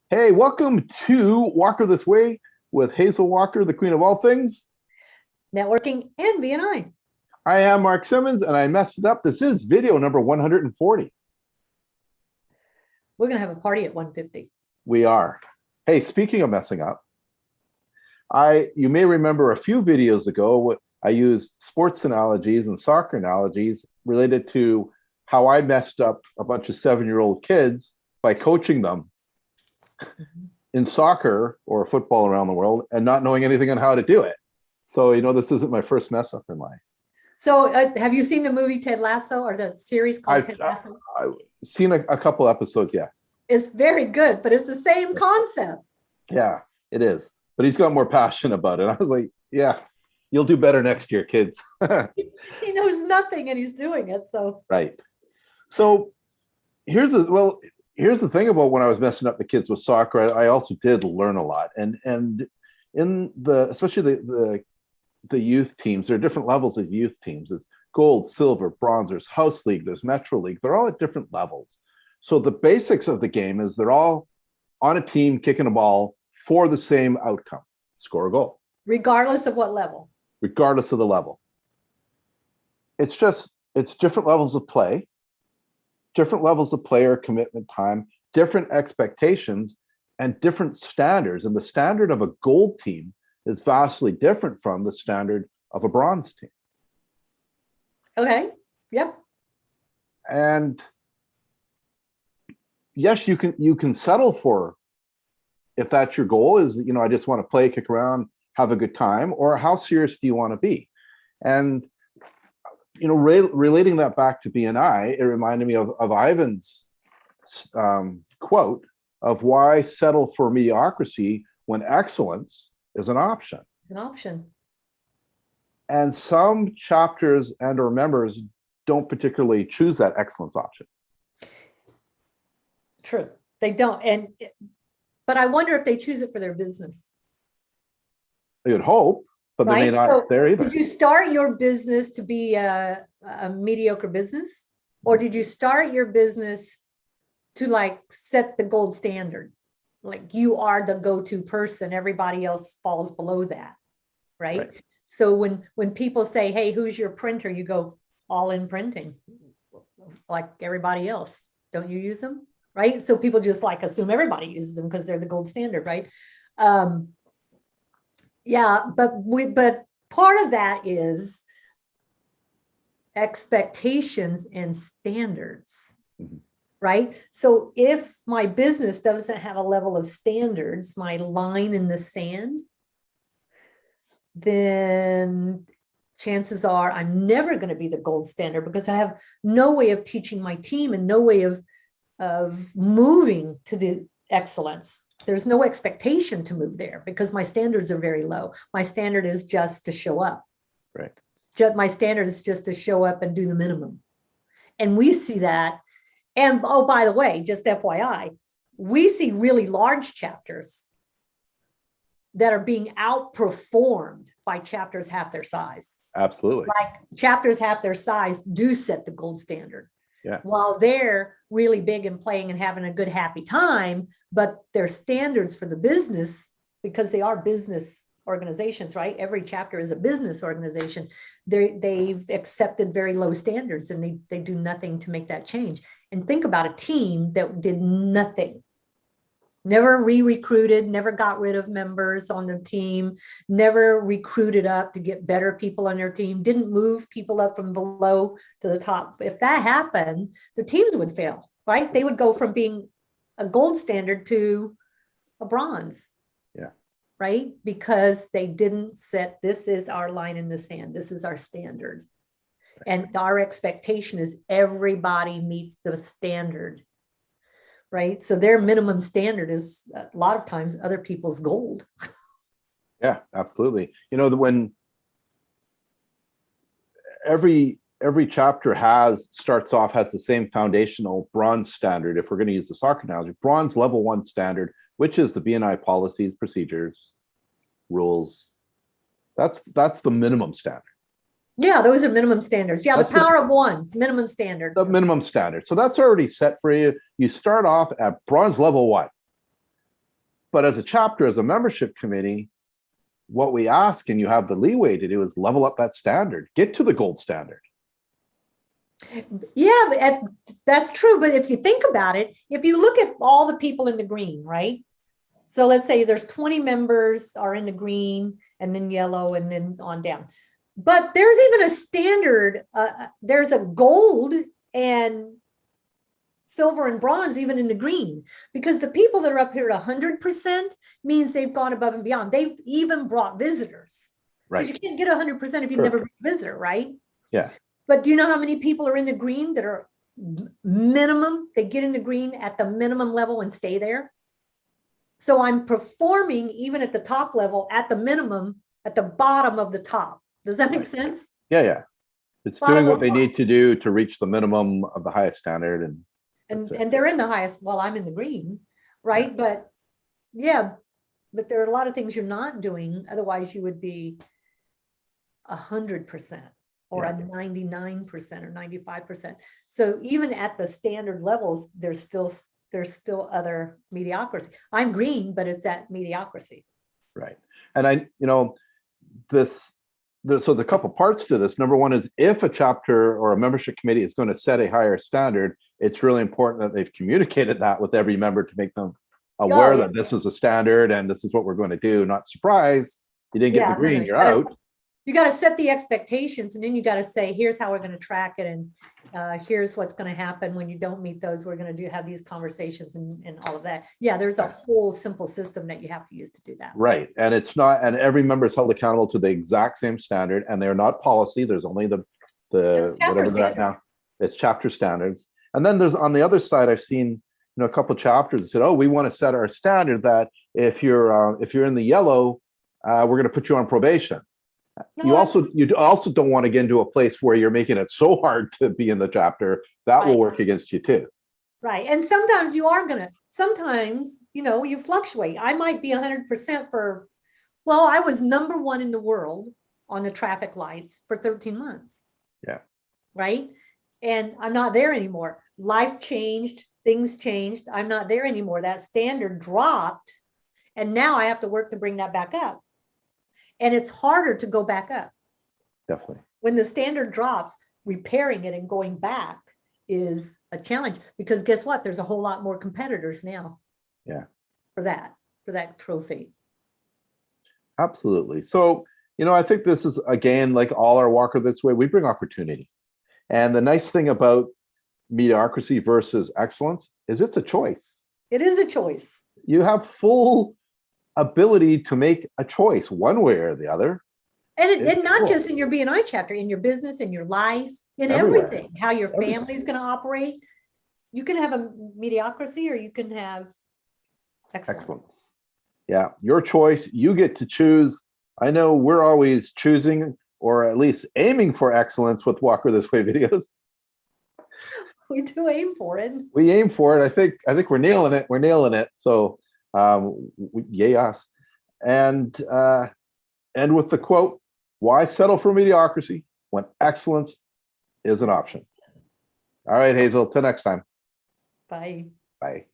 Hey, welcome to Walker This Way with Hazel Walker, the queen of all things. Networking and BNI. I am Mark Simmons, and I messed it up. This is video number 140. We're going to have a party at 150. We are. Hey, speaking of messing up, you may remember a few videos ago, I used sports analogies and soccer analogies related to how I messed up a bunch of 7-year-old kids by coaching them in soccer or football around the world and not knowing anything on how to do it. So, this isn't my first mess up in life. So have you seen the movie Ted Lasso or the series called Ted Lasso? I've seen a couple episodes, yes. It's very good, but it's the same concept. Yeah, it is. But he's got more passion about it. I was like, yeah, you'll do better next year, kids. He knows nothing and he's doing it. So right. So here's the thing about when I was messing up the kids with soccer, I also did learn a lot. And in especially the youth teams, there are different levels of youth teams. It's gold, silver, bronze, there's house league, there's metro league. They're all at different levels. So the basics of the game is they're all on a team kicking a ball for the same outcome, score a goal. Regardless of what level. Regardless of the level. It's different levels of play, different levels of player commitment time, different expectations, and different standards. And the standard of a gold team is vastly different from the standard of a bronze team. Okay. Yep. And yes, you can settle for, if that's your goal is, I just want to play, kick around, have a good time, or how serious do you want to be? And, relating that back to BNI, it reminded me of Ivan's quote of why settle for mediocrity when excellence is an option. It's an option. And some chapters and or members don't particularly choose that excellence option. True. They don't. But I wonder if they choose it for their business. They would hope, but they may not there either. Did you start your business to be a mediocre business? Or did you start your business to set the gold standard? Like you are the go-to person, everybody else falls below that, right? So when people say, hey, who's your printer? You go, all in printing, like everybody else. Don't you use them? Right? So people just assume everybody uses them because they're the gold standard, right? Yeah, but part of that is expectations and standards, right? So if my business doesn't have a level of standards, my line in the sand, then chances are I'm never going to be the gold standard because I have no way of teaching my team and no way of moving to the excellence. There's no expectation to move there because my standards are very low. My standard is just to show up. Right. My standard is just to show up and do the minimum. And we see that. And oh, by the way, just FYI, we see really large chapters that are being outperformed by chapters half their size. Absolutely. Like chapters half their size do set the gold standard. Yeah. While they're really big and playing and having a good, happy time, but their standards for the business, because they are business organizations, right? Every chapter is a business organization. They've accepted very low standards and they do nothing to make that change. And think about a team that did nothing. Never re-recruited, never got rid of members on the team, never recruited up to get better people on their team, didn't move people up from below to the top. If that happened, the teams would fail, right? They would go from being a gold standard to a bronze. Yeah. Right? Because they didn't set, this is our line in the sand. This is our standard. And our expectation is everybody meets the standard. Right. So their minimum standard is a lot of times other people's gold. Yeah, absolutely. When every chapter starts off has the same foundational bronze standard. If we're going to use the soccer analogy, bronze level 1 standard, which is the BNI policies, procedures, rules. That's the minimum standard. Yeah, those are minimum standards. Yeah, that's the power of one's minimum standard. The minimum standard. So that's already set for you. You start off at bronze level 1. But as a chapter, as a membership committee, what we ask, and you have the leeway to do, is level up that standard, get to the gold standard. Yeah, that's true. But if you think about it, if you look at all the people in the green, right? So let's say there's 20 members are in the green and then yellow and then on down. But there's even a standard, there's a gold and silver and bronze even in the green, because the people that are up here at 100% means they've gone above and beyond. They've even brought visitors. Right. Because you can't get 100% if you've never been a visitor, right? Yeah. But do you know how many people are in the green that are minimum? They get in the green at the minimum level and stay there. So I'm performing even at the top level at the minimum at the bottom of the top. Does that make sense? Yeah, yeah. It's doing what they need to do to reach the minimum of the highest standard. And they're in the highest, well, I'm in the green, right? But yeah, but there are a lot of things you're not doing. Otherwise you would be 100% or a 99% or 95%. So even at the standard levels, there's still other mediocrity. I'm green, but it's at mediocrity. Right. And so the couple parts to this. Number one is, if a chapter or a membership committee is going to set a higher standard, it's really important that they've communicated that with every member to make them aware that this is a standard and this is what we're going to do. Not surprise, you didn't get the green, you're out. You got to set the expectations, and then you got to say, here's how we're going to track it, and here's what's going to happen when you don't meet those. We're going to have these conversations and all of that. Yeah, there's a whole simple system that you have to use to do that. Right, and it's not, and every member is held accountable to the exact same standard, and they're not policy. There's only the whatever that now. It's chapter standards, and then there's on the other side. I've seen a couple of chapters that said, "Oh, we want to set our standard that if you're in the yellow, we're going to put you on probation." You also don't want to get into a place where you're making it so hard to be in the chapter that will work against you too. Right. And sometimes you fluctuate. I might be 100% I was #1 in the world on the traffic lights for 13 months. Yeah. Right. And I'm not there anymore. Life changed, things changed. I'm not there anymore. That standard dropped. And now I have to work to bring that back up. And it's harder to go back up. Definitely. When the standard drops, repairing it and going back is a challenge, because guess what? There's a whole lot more competitors now. Yeah. For that trophy. Absolutely. So, I think this is, again, like all our Walker This Way, we bring opportunity. And the nice thing about mediocrity versus excellence is it's a choice. It is a choice. You have full ability to make a choice one way or the other. And not just in your B&I chapter, in your business, in your life, in everything, how your family is going to operate. You can have a mediocrity or you can have excellence. Yeah, your choice. You get to choose. I know we're always choosing, or at least aiming for excellence with Walker This Way videos. We do aim for it. We aim for it. I think we're nailing it. We're nailing it. So yay us. And with the quote, "Why settle for mediocrity when excellence is an option?" All right, Hazel, till next time. Bye. Bye.